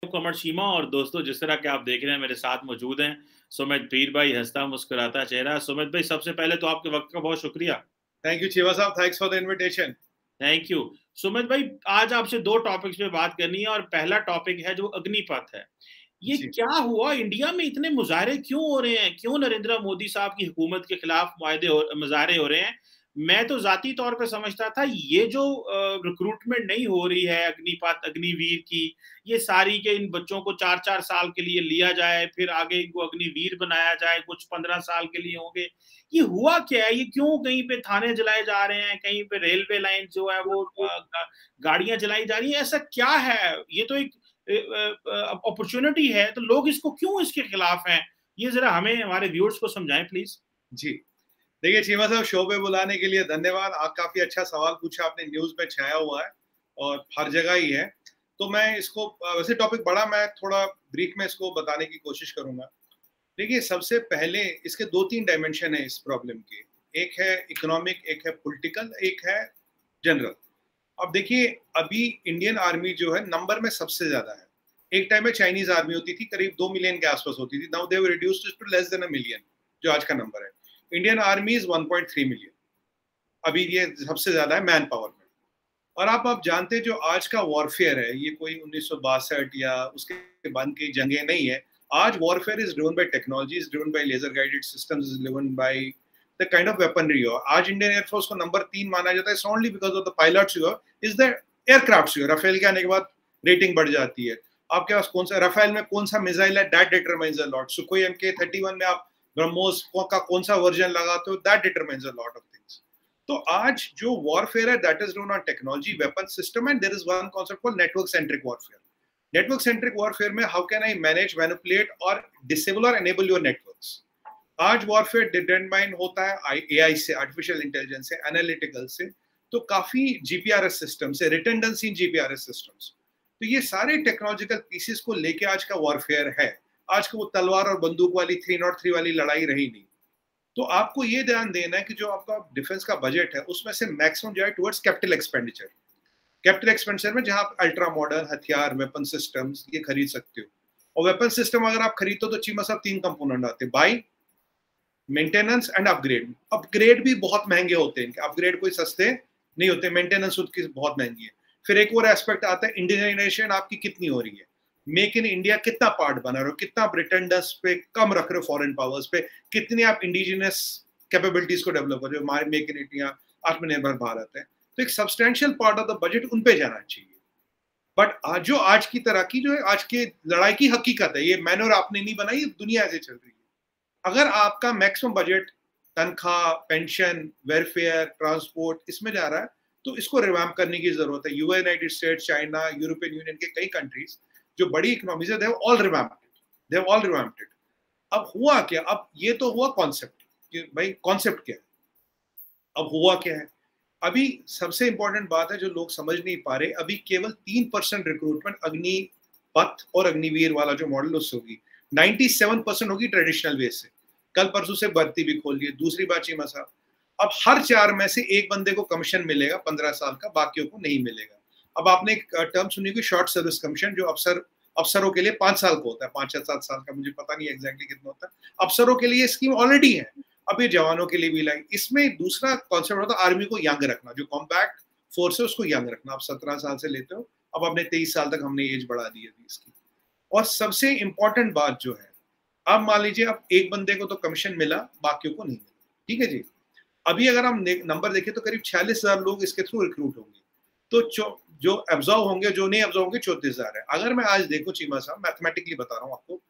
कमर शीमा और दोस्तों, जिस तरह के आप देख रहे हैं मेरे साथ मौजूद हैं सुमित पीर भाई, हंसता मुस्कुराता चेहरा। सुमित भाई, सबसे पहले तो आपके वक्त का बहुत शुक्रिया। थैंक यू चीमा साहब, thanks for the invitation. Thank you. Sumit भाई, आज आपसे दो टॉपिक्स पे बात करनी है और पहला टॉपिक है जो अग्निपथ है। ये क्या हुआ, इंडिया में इतने मुजाहरे क्यों हो रहे हैं? क्यों नरेंद्र मोदी साहब की हुकूमत के खिलाफ मुजाहरे हो रहे हैं? मैं तो जाती तौर पे समझता था ये जो रिक्रूटमेंट नहीं हो रही है अग्निपथ अग्निवीर की, ये सारी के इन बच्चों को 4-4 साल के लिए लिया जाए, फिर आगे इनको अग्निवीर बनाया जाए, कुछ 15 साल के लिए होंगे। ये हुआ क्या है? ये क्यों कहीं पे थाने जलाए जा रहे हैं, कहीं पे रेलवे लाइन जो है वो गाड़ियां जलाई जा रही है? ऐसा क्या है? ये तो एक अपॉर्चुनिटी है, तो लोग इसको क्यों इसके खिलाफ हैं? ये जरा हमें, हमारे व्यूअर्स को समझाएं प्लीज। जी देखिए चीमा साहब, शो पे बुलाने के लिए धन्यवाद। आप काफी अच्छा सवाल पूछा आपने, न्यूज में छाया हुआ है और हर जगह ही है। तो मैं इसको, वैसे टॉपिक बड़ा, मैं थोड़ा ब्रीफ में इसको बताने की कोशिश करूंगा। देखिए, सबसे पहले इसके 2-3 डायमेंशन है इस प्रॉब्लम के। एक है इकोनॉमिक, एक है पॉलिटिकल, एक है जनरल। अब देखिए, अभी इंडियन आर्मी जो है नंबर में सबसे ज्यादा है। एक टाइम में चाइनीज आर्मी होती थी, करीब 2 मिलियन के आसपास होती थी। Now they have reduced to less than 1 million, जो आज का नंबर है। Indian army is 1.3 million. अभी ये सबसे ज्यादा है मैन पावर में। और आप जानते हैं जो आज का वॉरफेयर है, ये कोई 1962 या उसके बाद की जंगें नहीं है। आज warfare is driven by technology, is driven by laser guided systems, is driven by the kind of weaponry. आज इंडियन एयरफोर्स को नंबर 3 माना जाता है only because of the pilots you is the aircrafts. Rafale के आने के बाद rating बढ़ जाती है। आपके पास कौन सा राफेल में कौन सा मिसाइल है, that determines a lot. Sukhoi MK-31 में आप ब्रह्मोस का कौन सा वर्जन लगाते हो, that determines a lot of things. तो आज जो वॉरफेयर है, that is driven on technology, weapon system, and there is one concept called network centric warfare. Network centric warfare में how can I manage, manipulate और disable और enable your networks. आज warfare determine होता है AI से, artificial intelligence से, analytical से, तो काफी GPRS सिस्टम से, रिटेंडेंसी इन GPRS सिस्टम्स। तो ये सारे टेक्नोलॉजिकल पीसेस को लेके आज का वॉरफेयर है। आज का वो तलवार और बंदूक वाली 303 वाली लड़ाई रही नहीं। तो आपको ये ध्यान देना है कि जो आपका डिफेंस का बजट है, उसमें से मैक्सिमम जाए towards capital expenditure. Capital expenditure में जहां आप अल्ट्रा मॉडर्न हथियार, वेपन सिस्टम्स ये खरीद सकते हो। और वेपन सिस्टम अगर आप खरीदते हो तो चीमा साहब 3 कंपोनेंट आते हैं, by, maintenance and upgrade. Upgrade भी बहुत महंगे होते हैं, अपग्रेड कोई सस्ते नहीं होते, मेंटेनेंस उसकी बहुत महंगी है। फिर एक और एस्पेक्ट आता है, इंडियनाइजेशन आपकी कितनी हो रही है, मेक इन इंडिया कितना पार्ट बना रहे हो, कितना आप रिटेंडर्स पे कम रख रहे हो, फॉरेन पावर्स पे कितनी आप इंडिजिनस कैपेबिलिटीज को डेवलप कर रहे हो। हमारे मेक इन इंडिया, आत्मनिर्भर भारत है, तो एक substantial part of the budget उन पे जाना चाहिए। बट आज जो आज की तरह की जो है, आज की लड़ाई की हकीकत है, ये मैंने और आपने नहीं बनाई, दुनिया ऐसे चल रही है। अगर आपका मैक्सिमम बजट तनख्वाह, पेंशन, वेलफेयर, ट्रांसपोर्ट इसमें जा रहा है, तो इसको रिवैम्प करने की जरूरत है। United states, China, European union के कई कंट्रीज जो बड़ी इकोनॉमीज है, they have all revamped it. अब हुआ क्या? अब ये तो हुआ कॉन्सेप्ट कि भाई कॉन्सेप्ट क्या है, अब हुआ क्या है। अभी सबसे इंपॉर्टेंट बात है जो लोग समझ नहीं पा रहे, अभी केवल 3% रिक्रूटमेंट अग्निपथ और अग्निवीर वाला जो मॉडल उससे होगी, 97% होगी ट्रेडिशनल वे से। कल परसों से भर्ती भी खोल ली। दूसरी बात चीमा साहब, अब हर 4 में से एक बंदे को कमीशन मिलेगा 15 साल का, बाकियों को नहीं मिलेगा। अब आपने एक टर्म सुनी कि शॉर्ट सर्विस कमीशन, जो अफसरों के लिए 5 साल का होता है, 5 या 7 साल का, मुझे पता नहीं एग्जैक्टली कितना होता है। अफसरों के लिए स्कीम ऑलरेडी है, अब ये जवानों के लिए भी लाई। इसमें दूसरा कॉन्सेप्ट होता है आर्मी को यंग रखना, जो कॉम्पैक्ट फोर्स है उसको यंग रखना। आप 17 साल से लेते हो, अब आपने 23 साल तक हमने एज बढ़ा दी है इसकी। और सबसे इंपॉर्टेंट बात जो है, अब मान लीजिए अब एक बंदे को तो कमीशन मिला, बाकियों को नहीं मिला, ठीक है जी। अभी अगर हम नंबर देखें तो करीब 46,000 लोग इसके थ्रू रिक्रूट होंगे। तो जो एब्जॉर्व होंगे, जो नहीं एब्जॉर्व होंगे 34,000 है। अगर मैं आज देखूं चीमा साहब, मैथमेटिकली बता रहा हूँ आपको,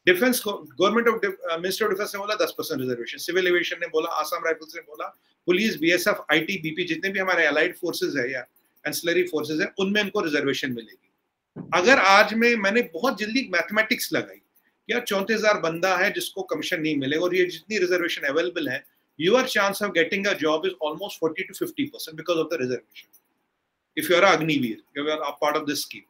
defence government of minister of defence ने बोला 10% रिजर्वेशन, सिविल एविएशन ने बोला, आसाम राइफल्स ने बोला, पुलिस, BSF, IT, BP, जितने भी हमारे अलाइड फोर्सेज है या एंसिलरी फोर्सेज है, उनमें इनको रिजर्वेशन मिलेगी। अगर आज में मैंने बहुत जल्दी मैथमेटिक्स लगाई, या 34,000 बंदा है जिसको कमीशन नहीं मिलेगा, और ये जितनी रिजर्वेशन अवेलेबल है, your chance of getting a job is almost 40 to 50% because of the reservation. If you are a Agniveer, you are a part of this scheme.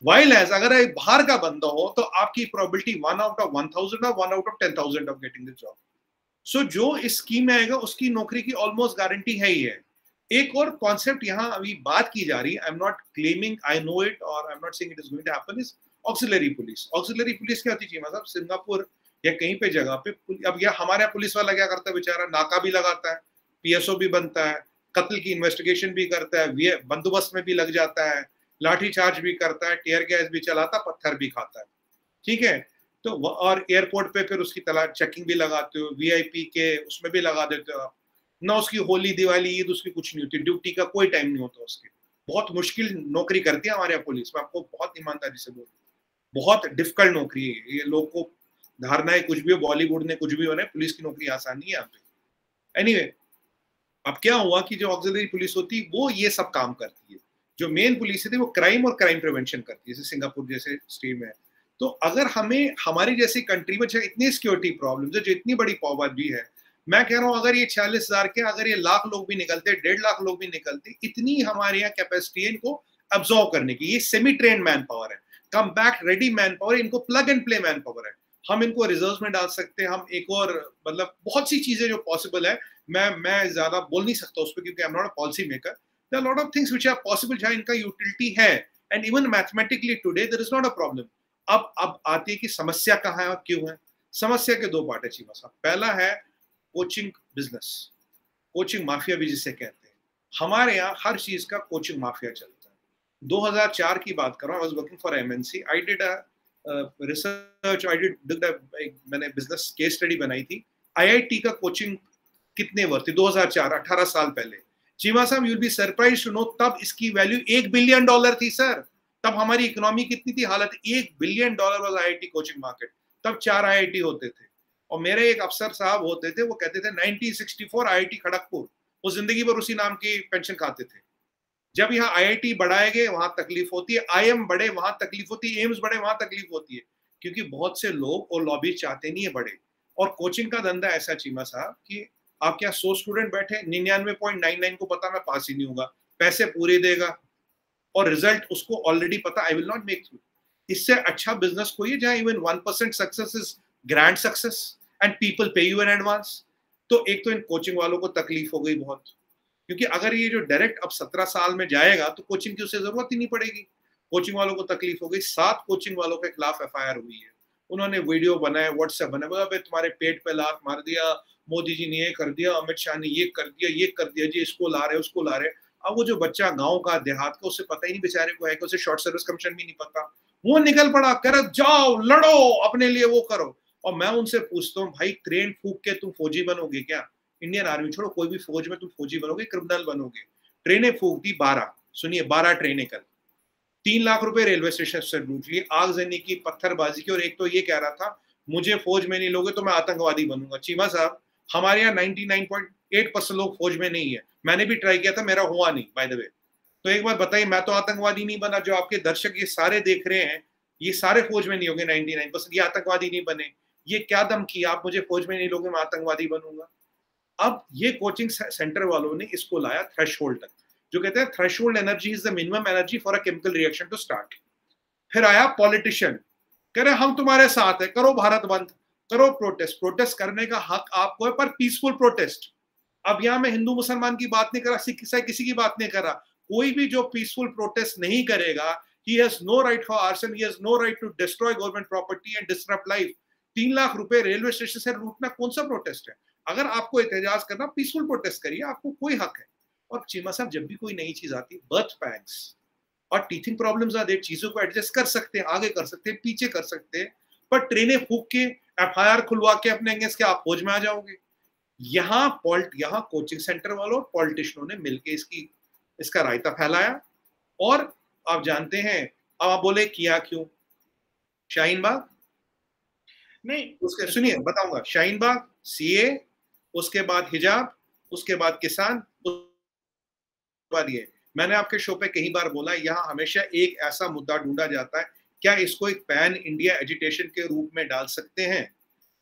While as अगर एक बाहर का बंदा हो तो आपकी probability 1 out of 1,000 or 1 out of 10,000 of getting the job. So जो इस स्कीम में आएगा उसकी नौकरी की ऑलमोस्ट गारंटी है ही है। एक और कॉन्सेप्ट यहाँ अभी बात की जा रही है, I am not claiming I know it और I am not saying it is going to happen, is auxiliary police क्या होती है चीमा साहब? सिंगापुर या कहीं पे जगह पे अब यह हमारे पुलिस वाला क्या करता है बेचारा, नाका भी लगाता है, पीएसओ भी बनता है, कत्ल की इन्वेस्टिगेशन भी करता है, बंदोबस्त में भी लग जाता है, लाठी चार्ज भी करता है, टीयर गैस भी चलाता, पत्थर भी खाता है, ठीक है। तो और एयरपोर्ट पे फिर उसकी तलाश चेकिंग भी लगाते हो, वीआईपी के उसमें भी लगा देते हो आप ना। उसकी होली दिवाली ईद उसकी कुछ नहीं होती, ड्यूटी का कोई टाइम नहीं होता उसके। बहुत मुश्किल नौकरी करती है हमारे यहाँ पुलिस, मैं आपको बहुत ईमानदारी से बोलूँ, बहुत डिफिकल्ट नौकरी है ये। लोग को धारणा है कुछ भी हो, बॉलीवुड ने कुछ भी होना है, पुलिस की नौकरी आसान नहीं है यहाँ पे। एनीवे, अब क्या हुआ कि जो ऑक्सिलरी पुलिस होती वो ये सब काम करती है, जो मेन पुलिस थी वो क्राइम और क्राइम प्रिवेंशन करती है, जैसे सिंगापुर जैसे स्टेट में है। तो अगर हमें हमारी जैसी कंट्री में इतनी सिक्योरिटी प्रॉब्लम है, जो इतनी बड़ी पाबंदी है, मैं कह रहा हूँ अगर ये 40,000 के अगर ये लाख लोग भी निकलते, 1.5 लाख लोग भी निकलते, इतनी हमारे यहाँ कैपेसिटी है इनको अब्सॉर्व करने की। ये सेमी ट्रेन मैन पावर है, come back ready man power, इनको plug and play man power है। हम इनको रिजर्व में डाल सकते हैं, हम एक और मतलब बहुत सी चीजें जो पॉसिबल है। मैं ज्यादा बोल नहीं सकता उस पर क्योंकि I am not a policy maker. There are lot of things which are possible जहां इनका यूटिलिटी है, and even mathematically today there is not a problem. अब आती है कि समस्या कहाँ है और क्यों है। समस्या के दो पार्ट है चीमा साहब। पहला है कोचिंग बिजनेस, कोचिंग माफिया भी जिसे कहते हैं। हमारे यहाँ हर चीज का कोचिंग माफिया चलता है। 2004 की बात कर रहा हूँ, I was working for MNC, I did a research, मैंने बिजनेस केस स्टडी बनाई थी। आईआईटी का कोचिंग कितने वर्थ थी 2004, 18 साल पहले। चीमा साहब, you will be surprised to know तब इसकी वैल्यू $1 बिलियन थी सर। तब हमारी इकोनॉमी कितनी थी, हालत $1 billion was IIT coaching market. तब 4 आईआईटी होते थे और मेरे एक अफसर साहब होते थे, वो कहते थे 1964 आईआईटी खड़गपुर, वो जिंदगी भर उसी नाम की पेंशन खाते थे। जब यहाँ आईआईटी बढ़ाए गए वहां तकलीफ होती है, आईएम बढ़े वहां तकलीफ होती है, एम्स बढ़े वहां तकलीफ होती है, क्योंकि बहुत से लोग और लॉबी चाहते नहीं है बढ़े। और कोचिंग का धंधा ऐसा चीमा साहब कि आपके यहाँ 100 स्टूडेंट बैठे, 99.99 को पता मैं पास ही नहीं होगा, पैसे पूरे देगा और रिजल्ट उसको ऑलरेडी पता, I will not make through. इससे अच्छा बिजनेस कोई है जहां even 1% success is grand success and people पे यू इन एडवांस। तो एक तो इन कोचिंग वालों को तकलीफ हो गई बहुत, क्योंकि अगर ये जो डायरेक्ट अब 17 साल में जाएगा तो कोचिंग की उसे जरूरत ही नहीं पड़ेगी। कोचिंग वालों को तकलीफ हो गई। 7 कोचिंग वालों के खिलाफ एफआईआर हुई है। उन्होंने वीडियो बनाए, व्हाट्सएप बनाए, बोला तुम्हारे पेट पे लात मार दिया, मोदी जी ने ये कर दिया, अमित शाह ने ये कर दिया, ये कर दिया जी, इसको ला रहे उसको ला रहे। अब वो जो बच्चा गांव का देहात का, उसे पता ही नहीं बेचारे को है कि उसे शॉर्ट सर्विस कमीशन भी नहीं पता, वो निकल पड़ा, कर जाओ लड़ो अपने लिए, वो करो। और मैं उनसे पूछता हूँ भाई ट्रेन फूक के तुम फौजी बनोगे क्या? इंडियन आर्मी छोड़ो, कोई भी फौज में तुम फौजी बनोगे, क्रिमिनल बनोगे। ट्रेनें फूक दी 12, सुनिए 12 ट्रेनें कल, 3 लाख रुपए रेलवे स्टेशन से लूट लिए, आगजनी की, पत्थरबाजी की। और एक तो ये कह रहा था मुझे फौज में नहीं लोगे तो मैं आतंकवादी बनूंगा। चीमा साहब, हमारे यहाँ 99.8% लोग फौज में नहीं है। मैंने भी ट्राई किया था, मेरा हुआ नहीं बाय द वे। तो एक बार बताइए, मैं तो आतंकवादी नहीं बना, जो आपके दर्शक ये सारे देख रहे हैं ये सारे फौज में नहीं होंगे 99%, ये आतंकवादी नहीं बने। ये क्या दम किया आप मुझे फौज में नहीं लोगे मैं आतंकवादी बनूंगा? अब ये कोचिंग सेंटर वालों ने इसको लाया थ्रेशोल्ड तक, जो कहते हैं threshold energy is the minimum energy for a chemical reaction to start. फिर आया पॉलिटिशियन, कह रहे हम तुम्हारे साथ है, करो भारत बंद, करो प्रोटेस्ट। प्रोटेस्ट करने का हक आपको है, पर पीसफुल प्रोटेस्ट। अब यहां मैं हिंदू मुसलमान की बात नहीं कर रहा, सिख ईसाई किसी की बात नहीं कर रहा। कोई भी जो पीसफुल प्रोटेस्ट नहीं करेगा, he has no right for arson, he has no right to destroy government property and disrupt life। 3 lakh रुपए रेलवे स्टेशन से लूटना कौन सा प्रोटेस्ट है? अगर आपको एहतजाज करना, पीसफुल प्रोटेस्ट करिए, आपको कोई हक है। और चीमा साहब, जब भी कोई नई चीज आती है, बर्थ पैंग्स और टीथिंग प्रॉब्लम्स आते हैं, चीजों को एडजस्ट कर सकते हैं, आगे कर सकते हैं, पीछे कर सकते हैं, पर ट्रेनें फूक के एफआईआर खुलवा के अपने अंगेंस्ट के आप फौज में आ जाओगे। यहाँ कोचिंग सेंटर वालों और पॉलिटिशियनों ने मिलकर इसका रायता फैलाया। और आप जानते हैं, अब आप बोले किया क्यों? शाहीन बाग नहीं, उसके सुनिए बताऊंगा। शाहीन बाग, सीए, उसके बाद हिजाब, उसके बाद किसान, ये मैंने आपके शो पे कई बार बोला, यहाँ हमेशा एक ऐसा मुद्दा ढूंढा जाता है, क्या इसको एक पैन इंडिया एजिटेशन के रूप में डाल सकते हैं?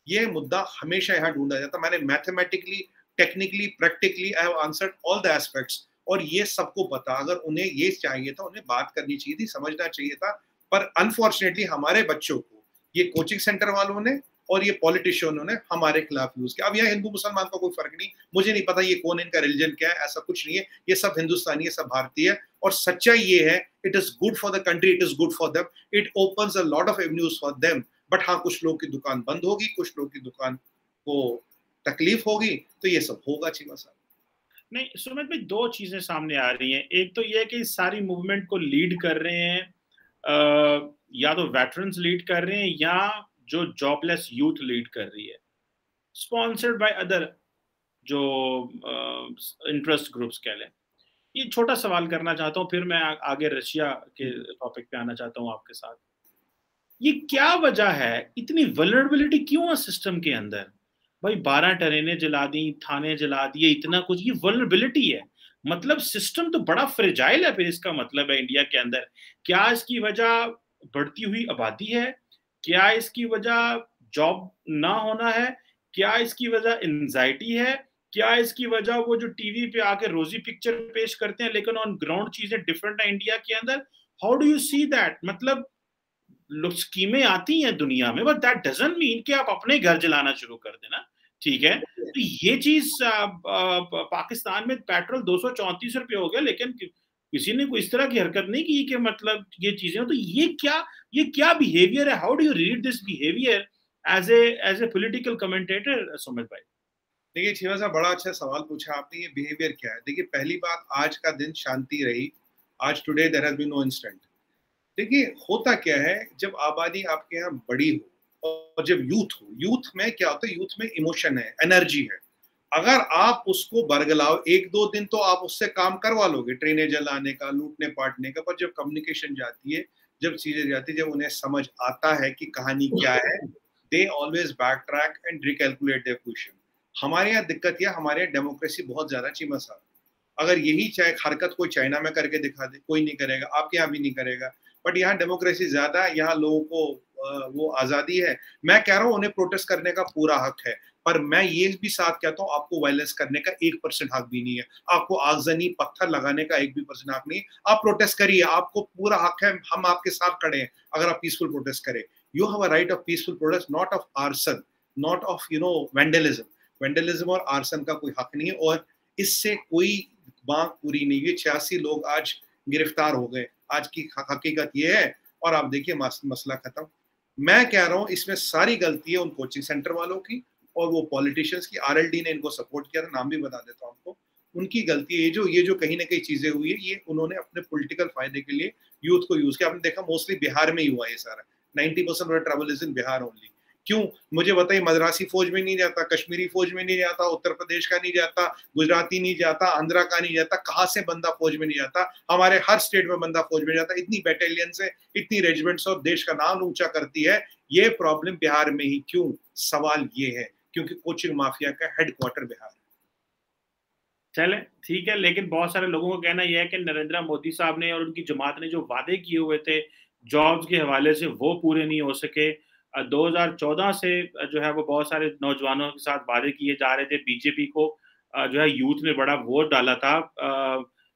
ये मुद्दा हमेशा यहाँ ढूंढा जाता है। मैंने mathematically, technically, practically I have answered all the aspects, और ये सबको पता। अगर उन्हें ये चाहिए था, उन्हें बात करनी चाहिए थी, समझना चाहिए था। पर अनफॉर्चुनेटली हमारे बच्चों को ये कोचिंग सेंटर वालों ने और ये पॉलिटिशियनों ने हमारे खिलाफ यूज किया। अब यहाँ हिंदू मुसलमान का कोई फर्क नहीं, मुझे नहीं पता ये कौन, इनका रिलीजन क्या है, ऐसा कुछ नहीं है। ये सब हिंदुस्तानी है, सब भारतीय है, और सच्चाई ये है, it is good for the country, it is good for them, it opens a lot of avenues for them. But हाँ, कुछ लोग की दुकान बंद होगी, कुछ लोग की दुकान को तकलीफ होगी, तो ये सब होगा चीमा साहब। नहीं सुमित भाई, दो चीजें सामने आ रही हैं। एक तो ये कि इस सारी मूवमेंट को लीड कर रहे हैं या तो वेटरन्स लीड कर रहे हैं या जो जॉबलेस यूथ लीड कर रही है, स्पॉन्सर्ड बाय अदर जो इंटरेस्ट ग्रुप्स कह लें। ये छोटा सवाल करना चाहता हूँ, फिर मैं आगे रशिया के टॉपिक पे आना चाहता हूँ आपके साथ। ये क्या वजह है, इतनी वल्नरेबिलिटी क्यों है सिस्टम के अंदर? भाई 12 ट्रेनें जला दी, थाने जला दिए, इतना कुछ, ये वल्नरेबिलिटी है। मतलब सिस्टम तो बड़ा फ्रेजाइल है, फिर इसका मतलब है इंडिया के अंदर। क्या इसकी वजह बढ़ती हुई आबादी है? क्या इसकी वजह जॉब ना होना है? क्या इसकी वजह एंजाइटी है? क्या इसकी वजह वो जो टीवी पे आके रोजी पिक्चर पेश करते हैं लेकिन ऑन ग्राउंड चीजें डिफरेंट है इंडिया के अंदर? How do you see that? मतलब लोग स्कीमें आती हैं दुनिया में, बट दैट डजंट मीन कि आप अपने घर जलाना शुरू कर देना, ठीक है? तो ये चीज पाकिस्तान में पेट्रोल 234 रुपये हो गया, लेकिन किसी ने कोई इस तरह की हरकत नहीं की कि मतलब ये चीजें। तो ये क्या बिहेवियर है? How do you read this behaviour as a political commentator Sumit भाई? देखिए छीमा साहब, बड़ा अच्छा सवाल पूछा आपने। ये बिहेवियर क्या है? देखिए पहली बात, आज का दिन शांति रही, आज today there has been no incident. देखिए होता क्या है, जब आबादी आपके यहाँ बड़ी हो और जब यूथ हो, यूथ में क्या होता है, यूथ में इमोशन है, एनर्जी है। अगर आप उसको बरगलाओ, एक दो दिन तो आप उससे काम करवा लोगे, ट्रेनें जलाने का, लूटने पाटने का, पर जब कम्युनिकेशन जाती है, जब चीजें जाती है, जब उन्हें समझ आता है कि कहानी क्या है, they always back track and recalculate their position. हमारे यहाँ दिक्कत यह, हमारे यहाँ डेमोक्रेसी बहुत ज्यादा चीमा साहब। अगर यही चाहे हरकत कोई चाइना में करके दिखा दे, कोई नहीं करेगा, आपके यहाँ भी नहीं करेगा। बट यहाँ डेमोक्रेसी ज्यादा है, यहाँ लोगों को वो आजादी है। मैं कह रहा हूँ उन्हें प्रोटेस्ट करने का पूरा हक है, पर मैं ये भी साथ कहता हूँ आपको वायलेंस करने का 1% हक भी नहीं है, आपको आगजनी पत्थर लगाने का 1% हक नहीं है। आप प्रोटेस्ट करिए, आपको पूरा हक है, हम आपके साथ खड़े हैं अगर आप पीसफुल प्रोटेस्ट करें। You have a right of peaceful protest, not of arson, not of vandalism. Vandalism और आर्सन का कोई हक नहीं है, और इससे कोई बात पूरी नहीं हुई। 86 लोग आज गिरफ्तार हो गए, आज की हकीकत ये है। और आप देखिए मसला खत्म। मैं कह रहा हूँ इसमें सारी गलती है उन कोचिंग सेंटर वालों की और वो पॉलिटिशियंस की। आरएलडी ने इनको सपोर्ट किया था, नाम भी बता देता हूँ आपको। उनकी गलती है, ये जो कहीं ना कहीं चीजें हुई है, ये उन्होंने अपने पॉलिटिकल फायदे के लिए यूथ को यूज किया। आपने देखा मोस्टली बिहार में ही हुआ ये सारा। 90% of travel is in Bihar only. क्यों? मुझे बताइए, मद्रासी फौज में नहीं जाता, कश्मीरी फौज में नहीं जाता, उत्तर प्रदेश का नहीं जाता, गुजराती नहीं जाता, आंध्रा का नहीं जाता, कहाँ से बंदा फौज में नहीं जाता? हमारे हर स्टेट में बंदा फौज में जाता। इतनी बैटेलियंस है, इतनी रेजिमेंट्स और देश का नाम ऊंचा करती है। ये प्रॉब्लम बिहार में ही क्यों? सवाल ये है क्योंकि कोचिंग माफिया का हेडक्वार्टर बिहार। चले ठीक है, लेकिन बहुत सारे लोगों का कहना यह है कि नरेंद्र मोदी साहब ने और उनकी जमात ने जो वादे किए हुए थे जॉब्स के हवाले से, वो पूरे नहीं हो सके। 2014 से जो है वो बहुत सारे नौजवानों के साथ वादे किए जा रहे थे। बीजेपी को जो है यूथ ने बड़ा वोट डाला था,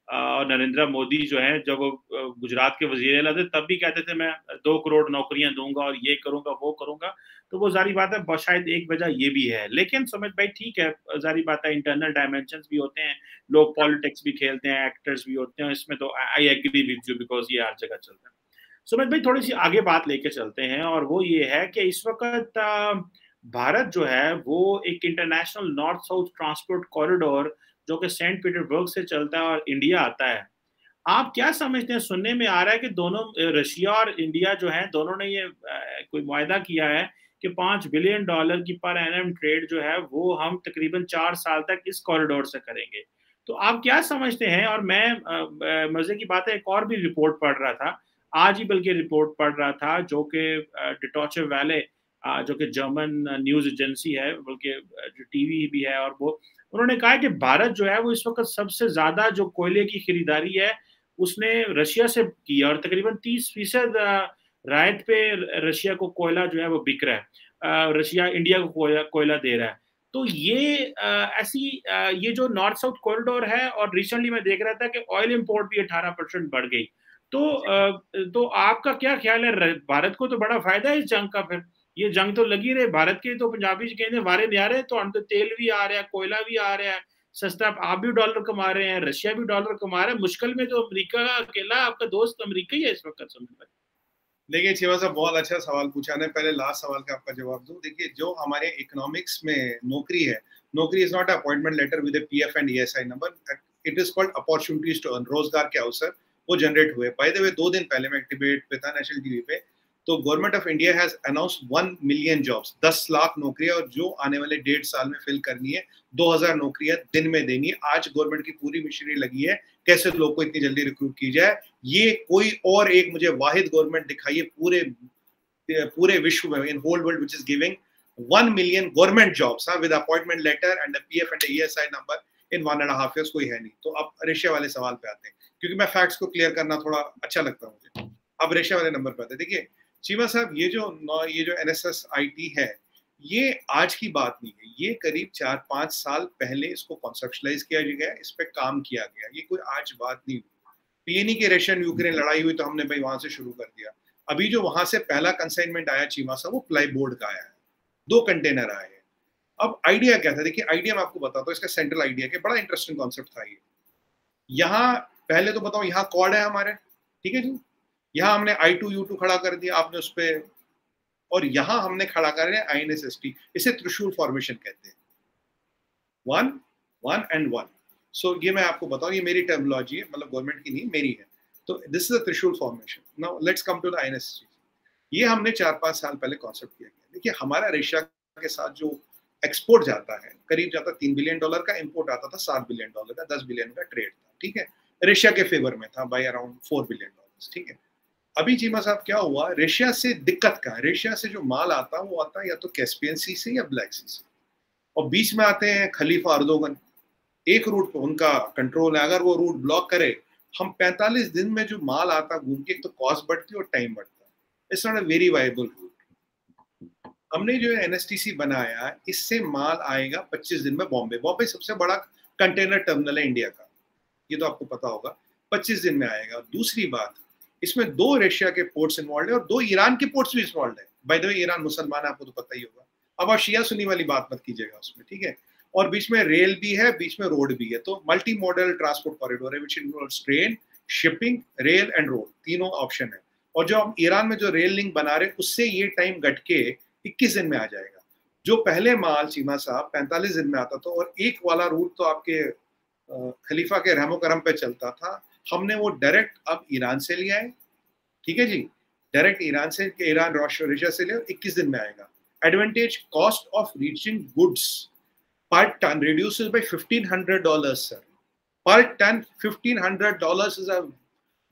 और नरेंद्र मोदी जो है जब वो गुजरात के वजीर आला थे तब भी कहते थे मैं 2 करोड़ नौकरियां दूंगा और ये करूंगा वो करूंगा। तो वो जारी बात है, शायद एक वजह ये भी है। लेकिन सुमित भाई ठीक है, जारी बात है, इंटरनल डायमेंशंस भी होते हैं, लोग पॉलिटिक्स भी खेलते हैं, एक्टर्स भी होते हैं इसमें। तो I agree with you, because ये हर जगह चलता है। सुमित भाई थोड़ी सी आगे बात लेके चलते हैं, और वो ये है कि इस वक्त भारत जो है वो एक international north south transport corridor जो कि सेंट पीटर्सबर्ग से चलता है और इंडिया आता है। आप क्या समझते हैं? सुनने में आ रहा है कि दोनों, रशिया और इंडिया जो है, दोनों ने ये कोई मुआहदा किया है कि $5 बिलियन की पर एनम ट्रेड जो है वो हम तकरीबन 4 साल तक इस कॉरिडोर से करेंगे। तो आप क्या समझते हैं? और मैं मजे की बात है, एक और भी रिपोर्ट पढ़ रहा था आज ही, बल्कि रिपोर्ट पढ़ रहा था जो कि डिटॉचे वैले जो कि जर्मन न्यूज एजेंसी है, बल्कि जो टीवी भी है, और वो उन्होंने कहा कि भारत जो है वो इस वक्त सबसे ज्यादा जो कोयले की खरीदारी है उसने रशिया से की है, और तकरीबन 30% रायत पे रशिया को कोयला जो है वो बिक रहा है, रशिया इंडिया को कोयला दे रहा है। तो ये ये जो नॉर्थ साउथ कॉरिडोर है, और रिसेंटली मैं देख रहा था कि ऑयल इंपोर्ट भी 18% बढ़ गई। तो आपका क्या ख्याल है? भारत को तो बड़ा फायदा है इस जंग का। फिर ये जंग तो लगी रहे, भारत के तो पंजाबी कहते वारे नहीं आ रहे, तो हम तो तेल भी आ रहा है, कोयला भी आ रहा है, सस्ता, आप भी डॉलर कमा रहे हैं, रशिया भी डॉलर कमा रहा है, मुश्किल में तो अमेरिका अकेला, आपका दोस्त अमेरिका ही है इस वक्त। सुमित भाई देखिए चीमा साहब बहुत अच्छा सवाल पूछा ने। पहले लास्ट सवाल का आपका जवाब दूं। देखिए जो हमारे इकोनॉमिक्स में नौकरी है, नौकरी is not appointment letter with PF and ESI number, it is called opportunities to earn, रोजगार के अवसर वो जनरेट हुए। बाय द वे 2 दिन पहले मैं एक डिबेट पे था नेशनल टीवी पे, तो government of India has announced 1 million jobs, 10 lakh नौकरियां, और जो आने वाले 1.5 साल में फिल करनी है, 2000 नौकरियां दिन में देनी है। आज गवर्नमेंट की पूरी मशीनरी लगी है कैसे लोग को इतनी जल्दी रिक्रूट की जाए। ये कोई और एक मुझे वाहिद गवर्नमेंट दिखाइए पूरे विश्व में, in whole world, which is giving 1 million government jobs with appointment letter and PF and ESI number in 1.5 years, कोई है नहीं। तो अब रशिया वाले सवाल पे आते हैं, क्योंकि मैं फैक्ट्स को क्लियर करना थोड़ा अच्छा लगता है मुझे। अब रशिया वाले नंबर पे आते हैं। देखिए चीमा साहब, ये जो NSSIT है, ये आज की बात नहीं है, ये करीब 4-5 साल पहले इसको कॉन्सेप्शलाइज किया गया, इस पे काम किया गया, ये कोई आज बात नहीं हुई। ये नहीं कि रशियन यूक्रेन लड़ाई हुई तो हमने भाई वहां से शुरू कर दिया। अभी जो वहां से पहला कंसाइनमेंट आया चीमा साहब, वो प्लाई बोर्ड का आया है, 2 कंटेनर आए हैं। अब आइडिया क्या था? देखिए आइडिया मैं आपको बताता हूँ, इसका सेंट्रल आइडिया क्या, बड़ा इंटरेस्टिंग कॉन्सेप्ट था ये। यहाँ पहले तो बताओ, यहाँ कॉर्ड है हमारे, ठीक है जी, यहाँ हमने I2U2 खड़ा कर दिया, आपने उस पर, और यहां हमने खड़ा कर दिया INSST, इसे त्रिशूल फॉर्मेशन कहते हैं, 1 1 and 1। सो ये मैं आपको बताऊं, ये मेरी टर्मिनोलॉजी है, मतलब गवर्नमेंट की नहीं, मेरी है। तो this is a Trishul formation. Now let's come to the INSST। ये हमने 4-5 साल पहले कॉन्सेप्ट किया गया। देखिए हमारा रशिया के साथ जो एक्सपोर्ट जाता है, करीब जाता $3 बिलियन का, इंपोर्ट आता था $7 बिलियन का, 10 बिलियन का ट्रेड था, ठीक है, रशिया के फेवर में था बाय अराउंड $4 बिलियन, ठीक है। अभी चीमा साहब क्या हुआ, रशिया से दिक्कत का, रशिया से जो माल आता है वो आता है या तो कैस्पियन सी से या ब्लैक सी से, और बीच में आते हैं खलीफा अर्दोगन, एक रूट पर उनका कंट्रोल है। अगर वो रूट ब्लॉक करे, हम 45 दिन में जो माल आता घूम के, एक तो कॉस्ट बढ़ती है और टाइम बढ़ता है, it's not a very viable route. हमने जो NSTC बनाया, इससे माल आएगा 25 दिन में बॉम्बे। बॉम्बे सबसे बड़ा कंटेनर टर्मिनल है इंडिया का, ये तो आपको पता होगा, 25 दिन में आएगा। दूसरी बात, इसमें 2 रशिया के पोर्ट्स इन्वॉल्व है और 2 ईरान के पोर्ट्स भी इन्वॉल्व है। बाय द वे ईरान मुसलमान है, आपको तो पता ही होगा, अब आप शिया सुन्नी वाली बात मत कीजिएगा उसमें, ठीक है। और बीच में रेल भी है, बीच में रोड भी है, तो मल्टी मॉडल ट्रांसपोर्ट कॉरिडोर है, which involves train, shipping, rail and road, तीनों ऑप्शन है। और जो हम ईरान में जो रेल लिंक बना रहे, उससे ये टाइम घट के 21 दिन में आ जाएगा। जो पहले माल चीमा साहब 45 दिन में आता था, और एक वाला रूट तो आपके खलीफा के रहमो करम पे चलता था, हमने वो डायरेक्ट अब ईरान से लिया है, ठीक है जी, डायरेक्ट ईरान से, ईरान रशिया से ले, 21 दिन में आएगा। Advantage, cost of reaching goods per ton reduces by $1,500 sir, per ton $1,500 is a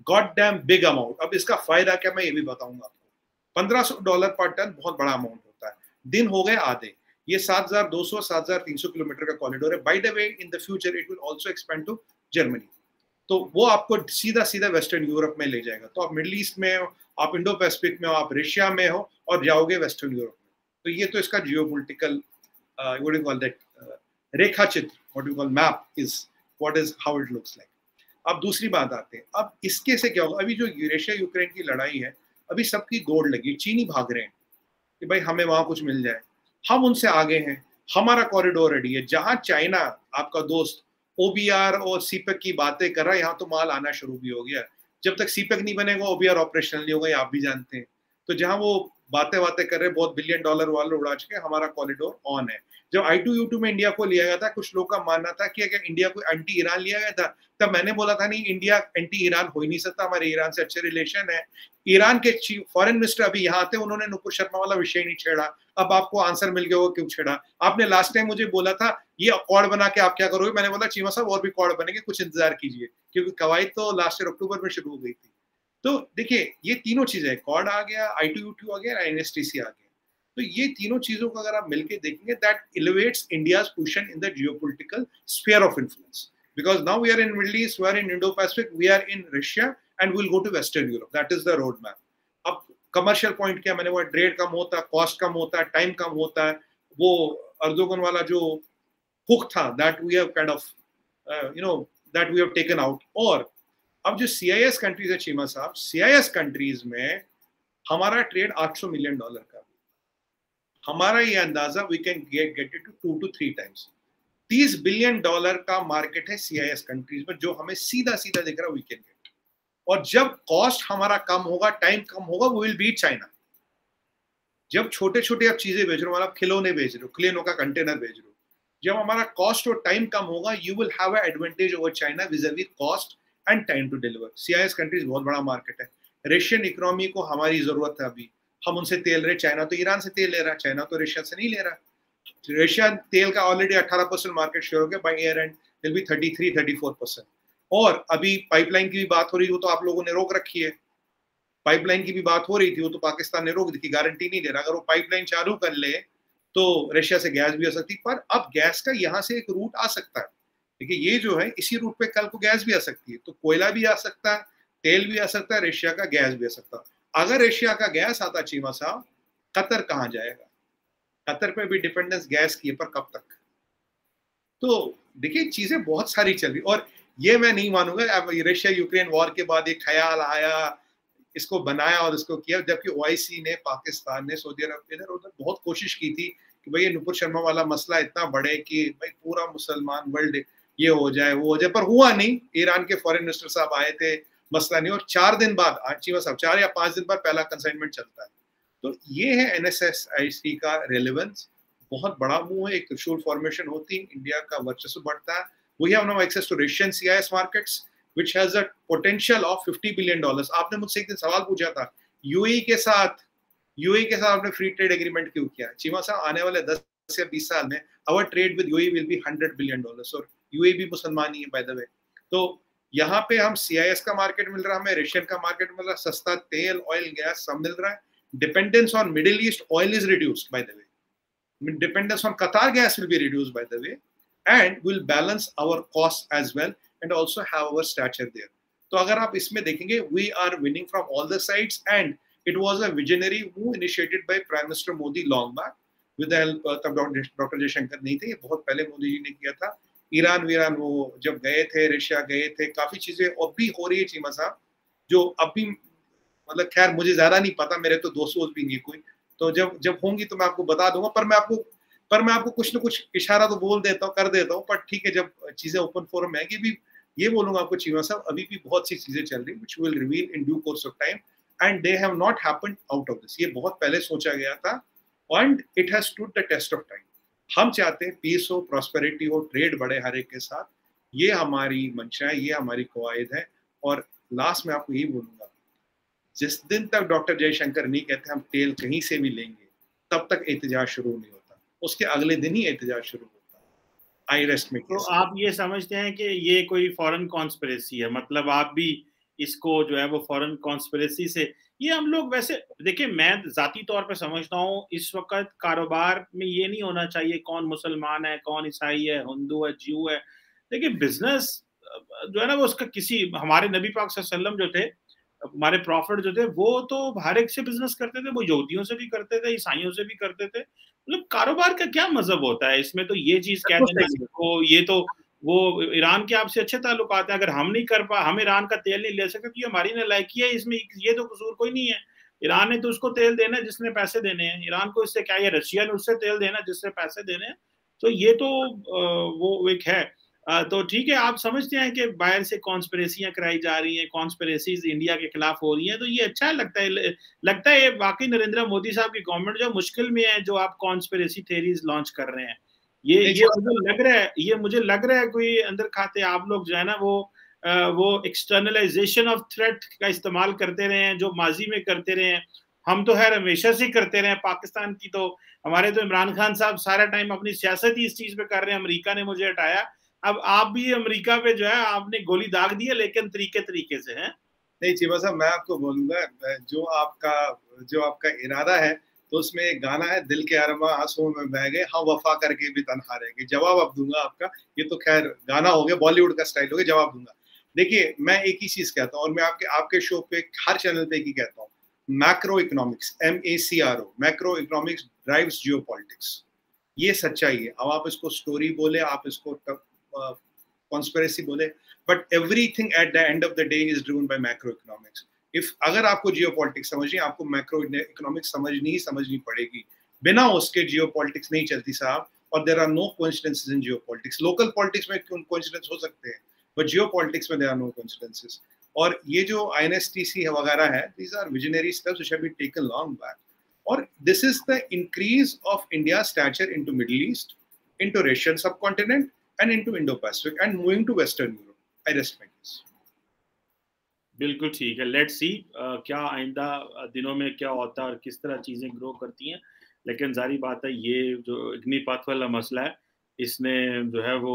god damn big amount. अब इसका फायदा क्या, मैं ये भी बताऊंगा आपको। $1,500 पर टन बहुत बड़ा अमाउंट होता है, दिन हो गए आधे। ये 7,200 7,300 किलोमीटर का कॉरिडोर है। By the way in the future it will also expand to Germany, तो वो आपको सीधा सीधा वेस्टर्न यूरोप में ले जाएगा। तो आप मिडिल ईस्ट में हो, आप इंडो पैसिफिक में हो, आप रशिया में हो, और जाओगे वेस्टर्न यूरोप में। तो ये तो इसका geopolitical what you call that रेखा चित्र, what you call map is what is how it looks like. अब दूसरी बात आते हैं, अब इसके से क्या होगा। अभी जो रशिया यूक्रेन की लड़ाई है, अभी सबकी दौड़ लगी, चीनी भाग रहे हैं कि भाई हमें वहां कुछ मिल जाए, हम उनसे आगे हैं, हमारा कॉरिडोर रेडी है। जहां चाइना आपका दोस्त OBR और CPEC की बातें कर रहा है, यहाँ तो माल आना शुरू भी हो गया। जब तक CPEC नहीं बनेगा, OBR ऑपरेशनल नहीं होगा, आप भी जानते हैं। तो जहां वो बातें कर रहे हैं, बहुत $1 बिलियन वाले उड़ा चुके, हमारा कॉरिडोर ऑन है। जब I2U2 में इंडिया को लिया गया था, कुछ लोग का मानना था कि अगर इंडिया को एंटी ईरान लिया गया था, तब मैंने बोला था नहीं, इंडिया एंटी ईरान हो ही नहीं सकता, हमारे ईरान से अच्छे रिलेशन है। ईरान के फॉरेन मिनिस्टर अभी यहाँ आते, उन्होंने नुपुर शर्मा वाला विषय नहीं छेड़ा। अब आपको आंसर मिल गया होगा क्यों छेड़ा। आपने लास्ट टाइम मुझे बोला था ये अकॉर्ड बना के आप क्या करोगे, मैंने बोला चीमा साहब और भी अकॉर्ड बनेंगे, कुछ इंतजार कीजिए, क्योंकि कवायद तो लास्ट ईयर अक्टूबर में शुरू हो गई थी। तो देखिए ये तीनों चीजें, कॉर्ड आ गया, I2U2 आ गया, INSTC आ गया, तो ये तीनों चीजों को अगर आप मिलके देखेंगे, that elevates India's position in the geopolitical sphere of influence, because now we are in middle east, we are in Indo Pacific, we are in Russia and will go to western Europe, that is the road map. अब commercial point क्या, मैंने वो trade कम होता है, cost कम होता है, time कम होता है, वो अर्दोगन वाला जो हुक था, that we have kind of that we have taken out. और अब जो CIS कंट्रीज है चीमा साहब, CIS कंट्रीज में हमारा ट्रेड $800 मिलियन का, हमारा ये अंदाजा we can get it to 2 to 3 times, $30 billion का मार्केट है CIS कंट्रीज में, जो हमें सीधा सीधा दिख रहा है वी कैन गेट। और जब कॉस्ट हमारा कम होगा, टाइम कम होगा, वी विल बीट चाइना। जब छोटे छोटे आप चीजें बेच रहे हो, मतलब खिलौने बेच रहे हो, क्लेनो का कंटेनर बेच रहे हो, जब हमारा कॉस्ट और टाइम कम होगा, you will have a advantage over China vis-a-vis cost and time to deliver. CIS countries बहुत बड़ा मार्केट है। रशियन इकोनॉमी को हमारी जरूरत है अभी, हम उनसे तेल रहे, चाइना तो ईरान से तेल ले रहा है, चाइना तो रशिया से नहीं ले रहा। रशिया तेल का ऑलरेडी 18% मार्केट शेयर हो गया, by year and will be 33-34%। और अभी पाइपलाइन की भी बात हो रही है, वो तो आप लोगों ने रोक रखी है। पाइपलाइन की भी बात हो रही थी, वो तो पाकिस्तान ने रोक दी, गारंटी नहीं दे रहा। अगर वो पाइपलाइन चालू कर ले तो रशिया से गैस भी आ सकती, पर अब गैस का यहाँ से एक रूट आ सकता है। देखिए ये जो है, इसी रूट पे कल को गैस भी आ सकती है, तो कोयला भी आ सकता है, तेल भी आ सकता है, रशिया का गैस भी आ सकता है। अगर रशिया का गैस आता चीमा साहब, कतर कहाँ जाएगा? कतर पे भी डिपेंडेंस गैस की है, पर कब तक? तो देखिए चीजें बहुत सारी चल रही, और ये मैं नहीं मानूंगा अब रशिया यूक्रेन वॉर के बाद एक ख्याल आया, इसको बनाया और इसको किया, जबकि OIC ने, पाकिस्तान ने, सऊदी अरब इधर उधर बहुत कोशिश की थी कि भाई ये नुपुर शर्मा वाला मसला इतना बढ़े कि भाई पूरा मुसलमान वर्ल्ड ये हो जाए वो हो जाए, पर हुआ नहीं। ईरान के फॉरेन मिनिस्टर साहब आए थे, मसला नहीं, और 4 दिन बाद, चीमा साहब 4 या 5 दिन बाद पहला कंसाइनमेंट चलता है। तो ये है NSSIC का रेलेवेंस। बहुत बड़ा मूव है, एक त्रिशूल फॉर्मेशन होती है, इंडिया का वर्चस्व बढ़ता है। We have now access to Russian CIS markets, which has a potential of $50 billion. आपने मुझसे एक दिन सवाल पूछा था, UAE के साथ आपने फ्री ट्रेड एग्रीमेंट क्यों किया? चीमा साहब, आने वाले 10 या 20 साल में our trade with UAE will be $100 billion, और UAE भी मुसलमान ही है बाय द वे। तो यहाँ पे हम CIS का मार्केट मिल रहा है, हमें रशियन का मार्केट मिल रहा है, सस्ता तेल, ऑयल, गैस सब मिल रहा है। Dependence on middle east oil is reduced by the way, dependence on Qatar gas will be reduced by the way, and will balance our costs as well and also have our stature there. तो अगर आप इसमें देखेंगे, we are winning from all the sides, and it was a visionary move initiated by Prime Minister Modi long back with the help तब doctor Jaishankar नहीं थे, ये बहुत पहले मोदी जी ने किया था। ईरान वीरान वो जब गए थे, रशिया गए थे, काफी चीजें अब भी हो रही है चीमा साहब, जो अभी मतलब खैर मुझे ज्यादा नहीं पता, मेरे तो दोस्त भी नहीं कोई, तो जब होंगी तो मैं आपको बता दूंगा, पर मैं आपको कुछ ना कुछ इशारा तो बोल देता हूँ, कर देता हूँ। पर ठीक है, जब चीजें ओपन फोरम है, कि भी ये बोलूंगा आपको चीमा साहब, अभी भी बहुत सी चीजें चल रही, which will reveal in due course of time, and they have not happened out of this. ये बहुत पहले सोचा गया था, and it has stood the test of time. हम चाहते हैं पीस हो, प्रॉस्पेरिटी हो, ट्रेड बढ़े हर एक के साथ, ये हमारी मंशा है, ये हमारी कवायद है। और लास्ट में आपको यही बोलूंगा, जिस दिन तक डॉक्टर जयशंकर नहीं कहते हम तेल कहीं से भी लेंगे, तब तक एहतजाज शुरू नहीं होता, उसके अगले दिन ही एहतजाज शुरू होता है। आई रेस्ट में। तो आप ये समझते हैं कि ये कोई फॉरेन कॉन्स्पिरेसी है, मतलब आप भी इसको जो है वो फॉरेन कॉन्स्पिरेसी से, ये हम लोग वैसे देखिए, मैं जाती तौर पे समझता हूँ इस वक्त कारोबार में ये नहीं होना चाहिए कौन मुसलमान है, कौन ईसाई है, हिंदू है, ज्यू है। देखिए बिजनेस जो है ना वो उसका किसी, हमारे नबी पाक सल्लल्लाहु अलैहि वसल्लम जो थे, हमारे प्रॉफिट जो थे, वो तो हर एक से बिजनेस करते थे, वो यहूदियों से भी करते थे, ईसाइयों से भी करते थे। मतलब कारोबार का क्या मजहब होता है इसमें? तो ये चीज कह देना वो, ये तो वो ईरान के आपसे अच्छे ताल्लुकात हैं, अगर हम नहीं कर पा, हम ईरान का तेल नहीं ले सकते तो ये हमारी नालायकी है, इसमें ये तो कसूर कोई नहीं है। ईरान ने तो उसको तेल देना है जिसने पैसे देने हैं, ईरान को इससे क्या, ये रशिया ने उससे तेल देना जिससे पैसे देने हैं। तो ये तो वो एक है। तो ठीक है, आप समझते हैं कि बाहर से कॉन्स्पिरेसियां कराई जा रही हैं, कॉन्स्पिरेसीज इंडिया के खिलाफ हो रही हैं, तो ये अच्छा लगता है ये वाकई नरेंद्र मोदी साहब की गवर्नमेंट जो मुश्किल में है, जो आप कॉन्स्पिरेसी थ्योरीज लॉन्च कर रहे हैं, ये मुझे लग रहा है कोई अंदर खाते आप लोग जो है ना वो एक्सटर्नलाइजेशन ऑफ थ्रेट का इस्तेमाल करते रहे हैं, जो माजी में करते रहे हैं। हम तो खैर हमेशा से करते रहे हैं, पाकिस्तान की तो हमारे तो इमरान खान साहब सारा टाइम अपनी सियासत ही इस चीज पे कर रहे हैं, अमेरिका ने मुझे हटाया, अब आप भी अमेरिका पे जो है आपने गोली दाग दी है, लेकिन तरीके से है। नहीं चीमा साहब, मैं आपको बोलूंगा, जो आपका इरादा है, तो उसमें एक गाना है, दिल के अरमा आंसुओं में बह गए, हाँ वफा करके भी तन्हा रह गए। जवाब अब दूंगा आपका, ये तो खैर गाना हो गया, बॉलीवुड का स्टाइल हो गया, जवाब दूंगा। देखिए मैं एक ही चीज कहता हूँ, और मैं आपके शो पे हर चैनल पे एक ही कहता हूँ, macro economics, MACRO, macro economics drives geopolitics. ये सच्चाई है। अब आप इसको स्टोरी बोले, आप इसको कॉन्स्पिरेसी बोले, but everything at the end of the day is driven bye macro economics. अगर आपको जियोपॉलिटिक्स समझनी, आपको मैक्रो इकोनॉमिक्स समझनी पड़ेगी। बिना उसके जियोपॉलिटिक्स नहीं चलती साहब। और there are no coincidences in geopolitics. Local politics में कोइंसिडेंस हो सकते हैं, बट जियोपॉलिटिक्स में देयर आर नो कोइंसिडेंसेस. और ये जो INSTC वगैरह है, these are visionary steps which have been taken long back. और this is the increase of India's stature into Middle East, into Russian subcontinent, and into Indo-Pacific, and moving to Western Europe. I rest my case. बिल्कुल ठीक है. Let's see क्या आइंदा दिनों में क्या होता है और किस तरह चीजें ग्रो करती हैं. लेकिन जारी बात है, ये जो अग्निपथ वाला मसला है, इसने जो है वो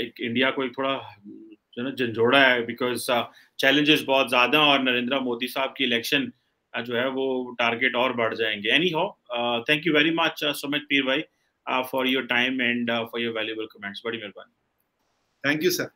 एक इंडिया को एक थोड़ा जो है झंझोड़ा है, बिकॉज चैलेंजेस बहुत ज्यादा हैं और नरेंद्र मोदी साहब की इलेक्शन जो है वो टारगेट और बढ़ जाएंगे. Any how, thank you very much Sumit पीर भाई for your time and for your valuable comments. बड़ी मेहरबानी. Thank you sir.